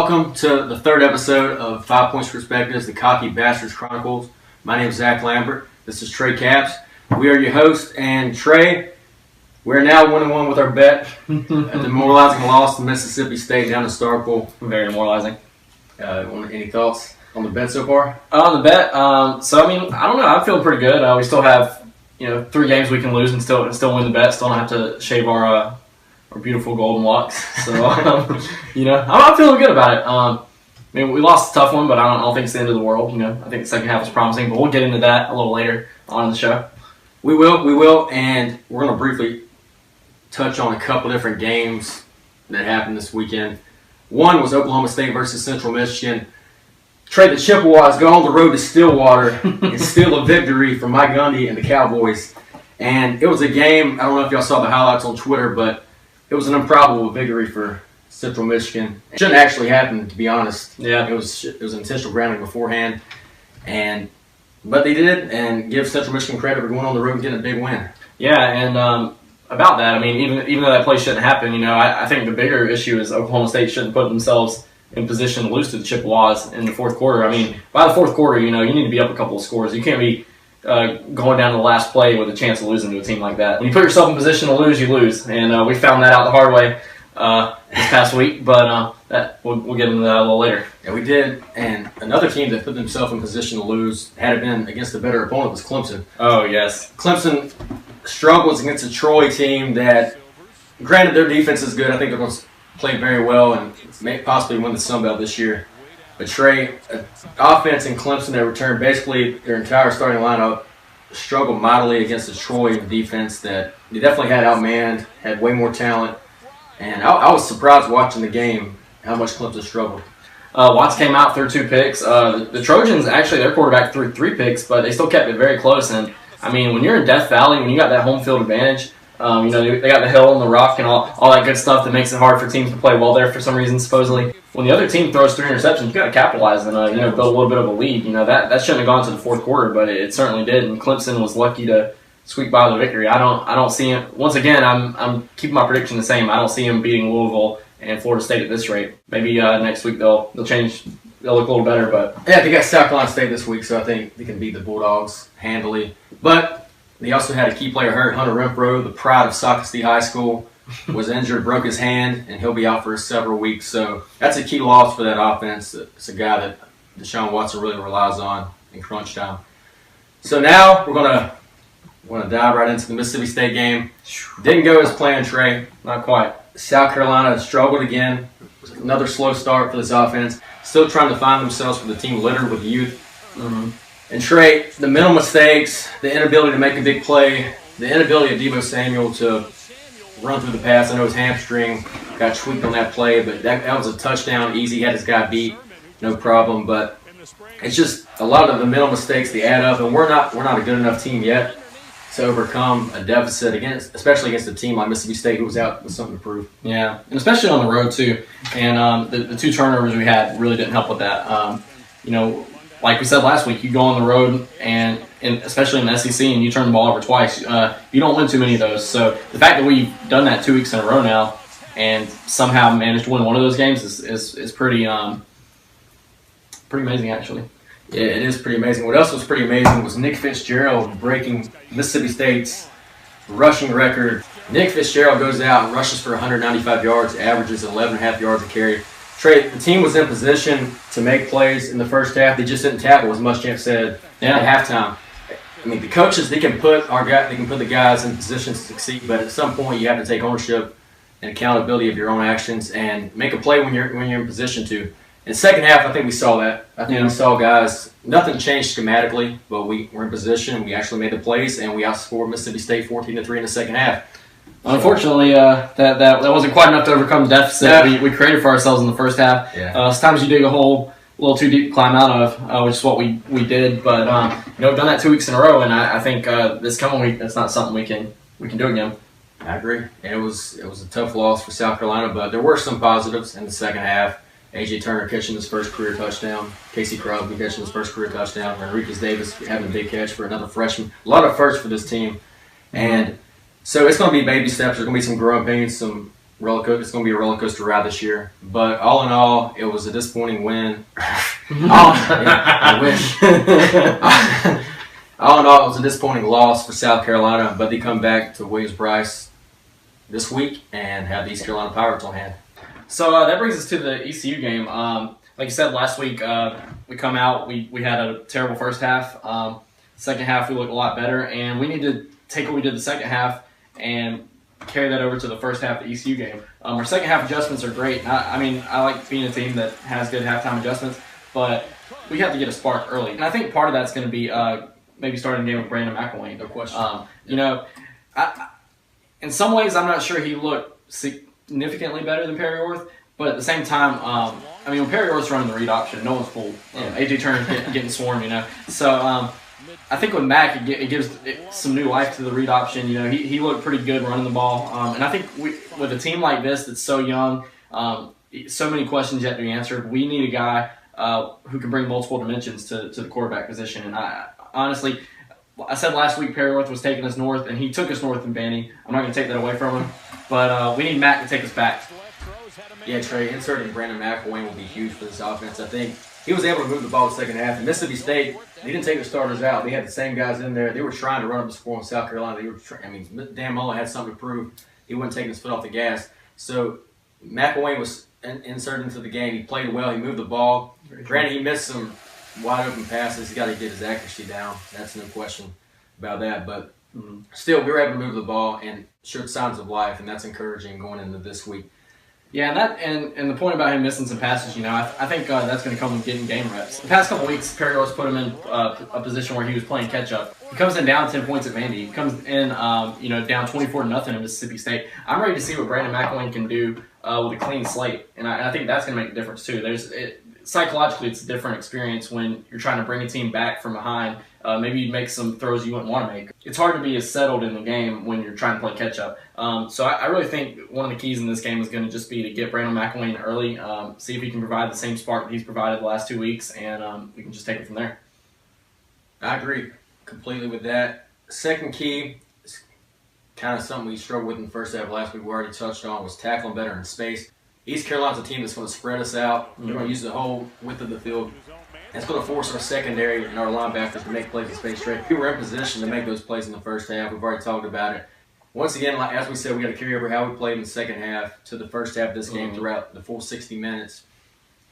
Welcome to the third episode of 5 Points Perspectives, the Cocky Bastards Chronicles. My name is Zach Lambert. This is Trey Capps. We are your host, and Trey, we're now 1-1 with our bet at the demoralizing loss to Mississippi State down in Starkville. Very demoralizing. Any thoughts on the bet so far? On the bet, I don't know. I'm feeling pretty good. We still have 3 games we can lose and still win the bet. Still don't have to shave our beautiful golden locks. So I'm feeling good about it. We lost a tough one, but I don't think it's the end of the world. I think the second half was promising, but we'll get into that a little later on in the show. We will, and we're going to briefly touch on a couple different games that happened this weekend. One was Oklahoma State versus Central Michigan. Trey, the Chippewas go on the road to Stillwater and steal a victory from Mike Gundy and the Cowboys. And it was a game, I don't know if y'all saw the highlights on Twitter, but it was an improbable victory for Central Michigan. It shouldn't actually happen, to be honest. Yeah. It was intentional grounding beforehand. But they did, and give Central Michigan credit for going on the road and getting a big win. Yeah, and about that, even though that play shouldn't happen, I think the bigger issue is Oklahoma State shouldn't put themselves in position to lose to the Chippewas in the fourth quarter. By the fourth quarter, you need to be up a couple of scores. You can't be going down to the last play with a chance of losing to a team like that. When you put yourself in position to lose, you lose. And we found that out the hard way this past week, but we'll get into that a little later. Yeah, we did. And another team that put themselves in position to lose, had it been against a better opponent, was Clemson. Oh, yes. Clemson struggles against a Troy team that, granted, their defense is good. I think they're going to play very well and may possibly win the Sun Belt this year. But Trey, offense in Clemson that returned basically their entire starting lineup struggled mightily against the Troy defense that they definitely had outmanned, had way more talent. And I was surprised watching the game how much Clemson struggled. Watts came out, threw 2 picks. The Trojans, actually, their quarterback threw 3 picks, but they still kept it very close. And, when you're in Death Valley, when you got that home field advantage, they got the hill and the rock and all that good stuff that makes it hard for teams to play well there for some reason, supposedly. When the other team throws 3 interceptions, you got to capitalize and build a little bit of a lead. That shouldn't have gone to the fourth quarter, but it certainly did. And Clemson was lucky to squeak by the victory. I don't see him. Once again, I'm keeping my prediction the same. I don't see him beating Louisville and Florida State at this rate. Maybe next week they'll change. They'll look a little better, but yeah, they got South Carolina State this week, so I think they can beat the Bulldogs handily. But they also had a key player hurt. Hunter Renfro, the pride of Socastee High School, was injured, broke his hand, and he'll be out for several weeks. So that's a key loss for that offense. It's a guy that Deshaun Watson really relies on in crunch time. So now we're gonna dive right into the Mississippi State game. Didn't go as planned, Trey. not quite. South Carolina struggled again. It was another slow start for this offense. Still trying to find themselves with a team littered with youth. Mm-hmm. And Trey, the mental mistakes, the inability to make a big play, the inability of Deebo Samuel to run through the pass. I know his hamstring got tweaked on that play, but that was a touchdown. Easy, had his guy beat, no problem. But it's just a lot of the mental mistakes they add up, and we're not a good enough team yet to overcome a deficit especially against a team like Mississippi State who was out with something to prove. Yeah, and especially on the road too. And the 2 turnovers we had really didn't help with that. Like we said last week, you go on the road and especially in the SEC and you turn the ball over twice, you don't win too many of those. So the fact that we've done that 2 weeks in a row now and somehow managed to win one of those games is pretty amazing, actually. Yeah, it is pretty amazing. What else was pretty amazing was Nick Fitzgerald breaking Mississippi State's rushing record. Nick Fitzgerald goes out and rushes for 195 yards, averages 11.5 yards a carry. Trey, the team was in position to make plays in the first half. They just didn't tackle, as Muschamp said at halftime. The coaches, they can put the guys in position to succeed, but at some point you have to take ownership and accountability of your own actions and make a play when you're in position to. In the second half, I think we saw that. I think we saw guys, nothing changed schematically, but we were in position. We actually made the plays, and we outscored Mississippi State 14-3 in the second half. Unfortunately, that wasn't quite enough to overcome the deficit we created for ourselves in the first half. Yeah. Sometimes you dig a hole a little too deep to climb out of, which is what we did. But we've done that 2 weeks in a row, and I think this coming week that's not something we can do again. I agree. And it was a tough loss for South Carolina, but there were some positives in the second half. A.J. Turner catching his first career touchdown. Casey Crosby catching his first career touchdown. Enriquez Davis having a big catch for another freshman. A lot of firsts for this team. And so it's going to be baby steps. There's going to be some growing pains, some It's going to be a roller coaster ride this year. But all in all, it was a disappointing win. I wish. All in all, it was a disappointing loss for South Carolina, but they come back to Williams-Brice this week and have the East Carolina Pirates on hand. So that brings us to the ECU game. Like you said last week, we come out, we had a terrible first half. Second half, we looked a lot better, and we need to take what we did the second half and carry that over to the first half of the ECU game. Our second half adjustments are great. I like being a team that has good halftime adjustments, but we have to get a spark early. And I think part of that's going to be maybe starting the game with Brandon McElwain. No question. In some ways, I'm not sure he looked significantly better than Perry Orth, but at the same time, when Perry Orth's running the read option, no one's fooled. AJ Turner's getting swarmed, So I think with Mac, it gives some new life to the read option. He looked pretty good running the ball. And I think with a team like this that's so young, so many questions yet to be answered, we need a guy who can bring multiple dimensions to the quarterback position. And honestly, I said last week Perry Orth was taking us north, and he took us north in Bandy. I'm not going to take that away from him, but we need Mac to take us back. Yeah, Trey, inserting Brandon McElwain will be huge for this offense. I think he was able to move the ball in the second half. In Mississippi State, they didn't take the starters out. They had the same guys in there. They were trying to run up the score in South Carolina. Dan Mullen had something to prove. He wasn't taking his foot off the gas. So McElwain was inserted into the game. He played well. He moved the ball. Granted, he missed some wide open passes. He got to get his accuracy down. That's no question about that. But still, we were able to move the ball and showed signs of life, and that's encouraging going into this week. Yeah, and the point about him missing some passes, I think that's going to come with getting game reps. The past couple weeks, Perry Orth's put him in a position where he was playing catch up. He comes in down 10 points at Vandy. He comes in, down 24-0 in Mississippi State. I'm ready to see what Brandon McElwain can do with a clean slate, and I think that's going to make a difference too. Psychologically, it's a different experience when you're trying to bring a team back from behind. Maybe you make some throws you wouldn't want to make. It's hard to be as settled in the game when you're trying to play catch-up. So I really think one of the keys in this game is going to just be to get Brandon McElwain early, see if he can provide the same spark that he's provided the last 2 weeks, and we can just take it from there. I agree completely with that. Second key is kind of something we struggled with in the first half last week. We already touched on was tackling better in space. East Carolina's a team that's going to spread us out. They're going to use the whole width of the field. That's going to force our secondary and our linebackers to make plays in space straight. We were in position to make those plays in the first half. We've already talked about it. Once again, as we said, we got to carry over how we played in the second half to the first half of this game throughout the full 60 minutes.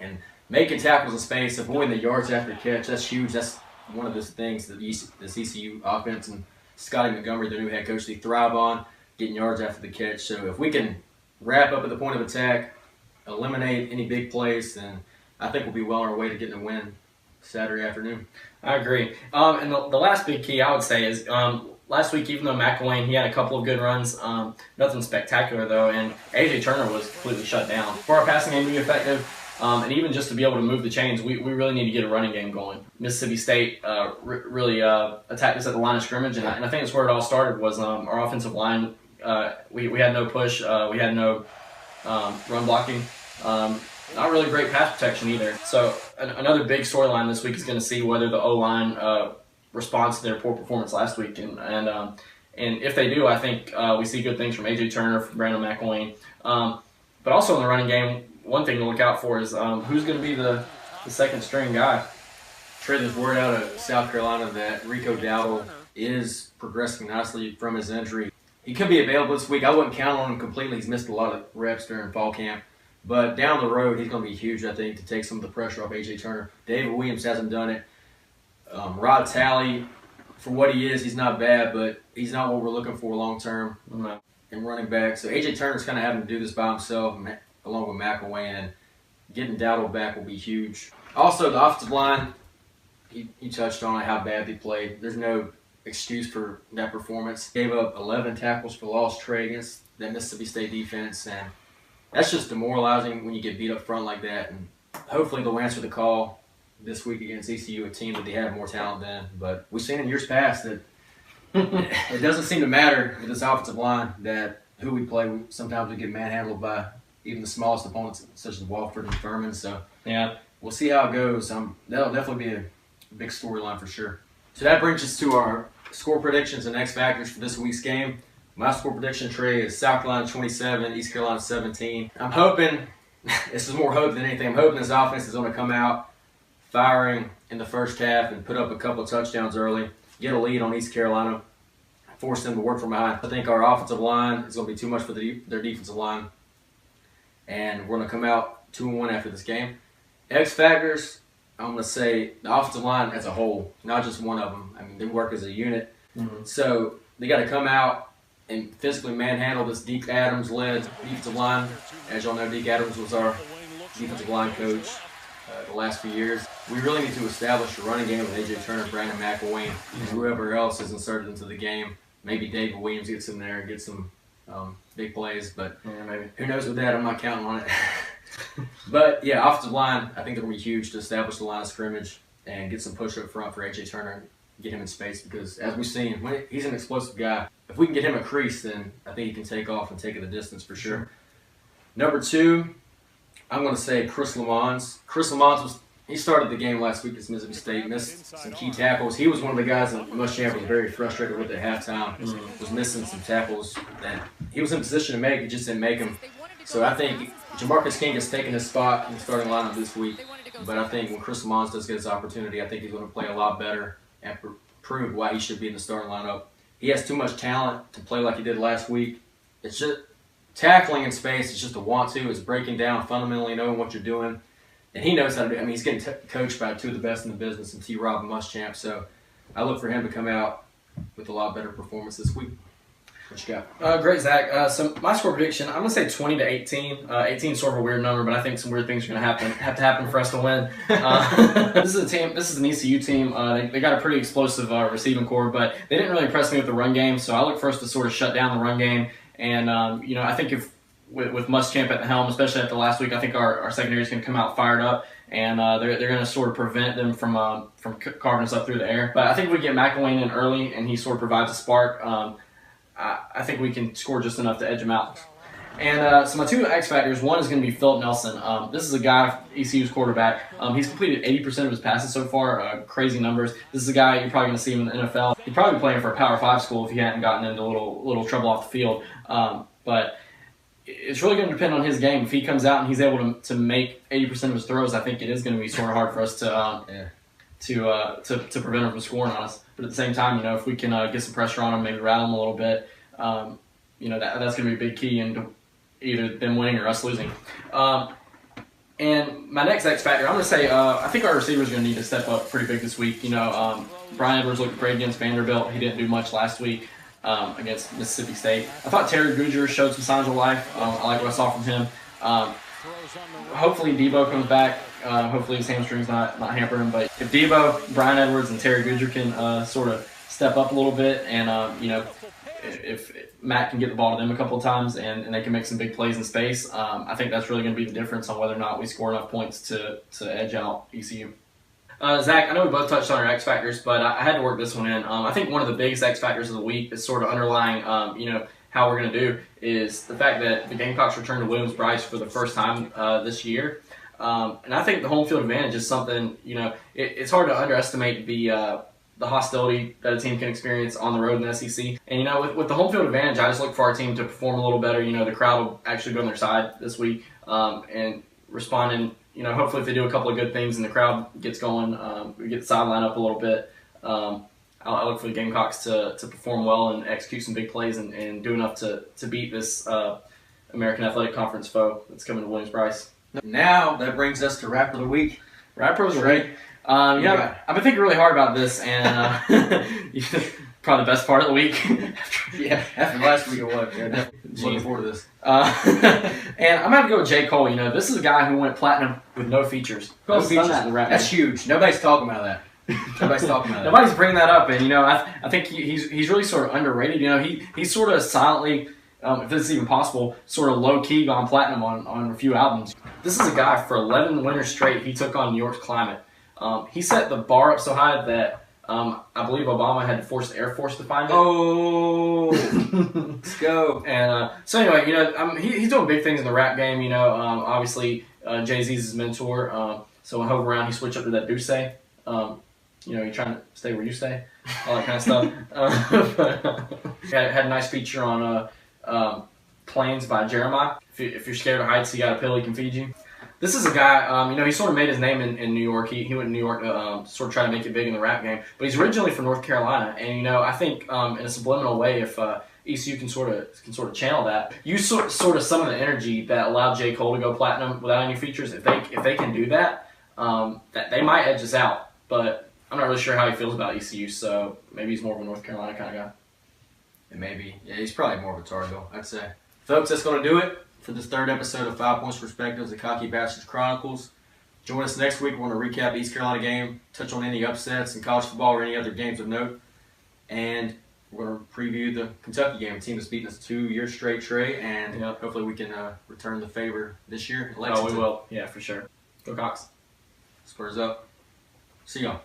And making tackles in space, avoiding the yards after catch, that's huge. That's one of those things that this ECU offense and Scotty Montgomery, the new head coach, they thrive on, getting yards after the catch. So if we can wrap up at the point of attack, eliminate any big plays, then I think we'll be well on our way to getting a win Saturday afternoon. I agree. And the last big key I would say is last week, even though McElwain, he had a couple of good runs, nothing spectacular though, and AJ Turner was completely shut down. For our passing game to be effective, and even just to be able to move the chains, we really need to get a running game going. Mississippi State really attacked us at the line of scrimmage, and I think that's where it all started was our offensive line. We had no push. We had no run blocking. Not really great pass protection either. So another big storyline this week is going to see whether the O-line responds to their poor performance last week. And if they do, I think we see good things from A.J. Turner, from Brandon McElwain. But also in the running game, one thing to look out for is who's going to be the second string guy. Trey, there's word out of South Carolina that Rico Dowdle is progressing nicely from his injury. He could be available this week. I wouldn't count on him completely. He's missed a lot of reps during fall camp. But down the road, he's going to be huge, I think, to take some of the pressure off A.J. Turner. David Williams hasn't done it. Rod Talley, for what he is, he's not bad, but he's not what we're looking for long-term in running back. So A.J. Turner's kind of having to do this by himself, along with McElwain, and getting Dowdle back will be huge. Also, the offensive line, he touched on how bad they played. There's no excuse for that performance. Gave up 11 tackles for loss, Trey, against that Mississippi State defense, and that's just demoralizing when you get beat up front like that. And hopefully they'll answer the call this week against ECU, a team that they have more talent than. But we've seen in years past that it doesn't seem to matter with this offensive line that who we play. Sometimes we get manhandled by even the smallest opponents, such as Walford and Furman. So yeah, we'll see how it goes. That'll definitely be a big storyline for sure. So that brings us to our score predictions and X factors for this week's game. My score prediction, Trey, is South Carolina 27, East Carolina 17. I'm hoping, this is more hope than anything, I'm hoping this offense is going to come out firing in the first half and put up a couple of touchdowns early, get a lead on East Carolina, force them to work from behind. I think our offensive line is going to be too much for their defensive line, and we're going to come out 2-1 after this game. X factors, I'm going to say the offensive line as a whole, not just one of them. I mean, they work as a unit. So they got to come out and physically manhandle this Deke Adams-led defensive line. As y'all know, Deke Adams was our defensive line coach the last few years. We really need to establish a running game with A.J. Turner, Brandon McElwain, and whoever else is inserted into the game. Maybe David Williams gets in there and gets some big plays, but maybe. Who knows with that? I'm not counting on it. But, yeah, offensive line, I think they're going to be huge to establish the line of scrimmage and get some push up front for A.J. Turner and get him in space because, as we've seen, he's an explosive guy. If we can get him a crease, then I think he can take off and take it the distance for sure. Number 2, I'm going to say Chris Lamons. Chris Lamons he started the game last week at Mississippi State, missed some key tackles. He was one of the guys that Muschamp was very frustrated with at halftime. Was missing some tackles that he was in position to make, he just didn't make them. So I think Jamarcus King has taken his spot in the starting lineup this week. But I think when Chris Lamons does get his opportunity, I think he's going to play a lot better and prove why he should be in the starting lineup. He has too much talent to play like he did last week. It's just tackling in space. It's just a want-to. It's breaking down, fundamentally knowing what you're doing. And he knows how to do it. I mean, he's getting coached by two of the best in the business, and T. Rob and Muschamp. So I look for him to come out with a lot better performance this week. What you got? Great, Zach. So my score prediction, I'm going to say 20-18. 18 is sort of a weird number, but I think some weird things are going to have to happen for us to win. This is a team. This is an ECU team. They got a pretty explosive receiving core, but they didn't really impress me with the run game. So I look for us to sort of shut down the run game. And I think if with Muschamp at the helm, especially after last week, I think our secondary is going to come out fired up, and they're going to sort of prevent them from carving us up through the air. But I think if we get McElwain in early and he sort of provides a spark, I think we can score just enough to edge him out. And so my two X factors, one is going to be Philip Nelson. This is a guy, ECU's quarterback. He's completed 80% of his passes so far, crazy numbers. This is a guy you're probably going to see him in the NFL. He'd probably be playing for a Power 5 school if he hadn't gotten into a little trouble off the field. But it's really going to depend on his game. If he comes out and he's able to make 80% of his throws, I think it is going to be sort of hard for us to prevent him from scoring on us. But at the same time, if we can get some pressure on him, maybe rattle him a little bit, that's going to be a big key into either them winning or us losing. And my next X factor, I'm going to say I think our receivers are going to need to step up pretty big this week. Brian Edwards looked great against Vanderbilt. He didn't do much last week against Mississippi State. I thought Terry Goodger showed some signs of life. I like what I saw from him. Hopefully Debo comes back. Hopefully his hamstring's not hampering him. But if Debo, Brian Edwards, and Terry Goodger can sort of step up a little bit, and if Matt can get the ball to them a couple of times and they can make some big plays in space, I think that's really going to be the difference on whether or not we score enough points to edge out ECU. Zach, I know we both touched on our X factors, but I had to work this one in. I think one of the biggest X factors of the week is sort of underlying, how we're going to do is the fact that the Gamecocks returned to Williams-Brice for the first time this year. And I think the home field advantage is something, it's hard to underestimate the hostility that a team can experience on the road in the SEC. And, with the home field advantage, I just look for our team to perform a little better. The crowd will actually be on their side this week and responding. Hopefully if they do a couple of good things and the crowd gets going, we get the sideline up a little bit. I look for the Gamecocks to perform well and execute some big plays and do enough to beat this American Athletic Conference foe that's coming to Williams-Brice. Now that brings us to Rapper of the Week. Rapper of the Week. I've been thinking really hard about this, and probably the best part of the week. After last week, it was. Yeah, definitely looking forward to this. And I'm going to go with J. Cole. This is a guy who went platinum with no features. No features in the rap. That's huge. Nobody's talking about that. Nobody's bringing that up, and I think he's really sort of underrated. He's sort of silently, if this is even possible, sort of low key gone platinum on a few albums. This is a guy for 11 winters straight. He took on New York's climate. He set the bar up so high that I believe Obama had to force the Air Force to find it. Oh, let's go. And so anyway, he's doing big things in the rap game. Obviously Jay-Z's his mentor. So when Hove around, he switched up to that Duce. you know, you're trying to stay where you stay, all that kind of stuff. Had a nice feature on Planes by Jeremiah. If you're scared of heights, he got a pill he can feed you. This is a guy, you know, he sort of made his name in New York. He went to New York to sort of try to make it big in the rap game. But he's originally from North Carolina, and you know, I think in a subliminal way, if ECU can sort of channel that, use sort of some of the energy that allowed J. Cole to go platinum without any features. If they can do that, that they might edge us out. But I'm not really sure how he feels about ECU, so maybe he's more of a North Carolina kind of guy. And maybe, yeah, he's probably more of a Tar Heel, I'd say. Folks, that's going to do it for this third episode of 5 Points Perspectives, the Cocky Bastards Chronicles. Join us next week. We're going to recap the East Carolina game, touch on any upsets in college football or any other games of note. And we're going to preview the Kentucky game, a team that's beaten us 2 years straight, Trey. And hopefully we can return the favor this year. Oh, we will. Yeah, for sure. Go Cox. Spurs up. See y'all.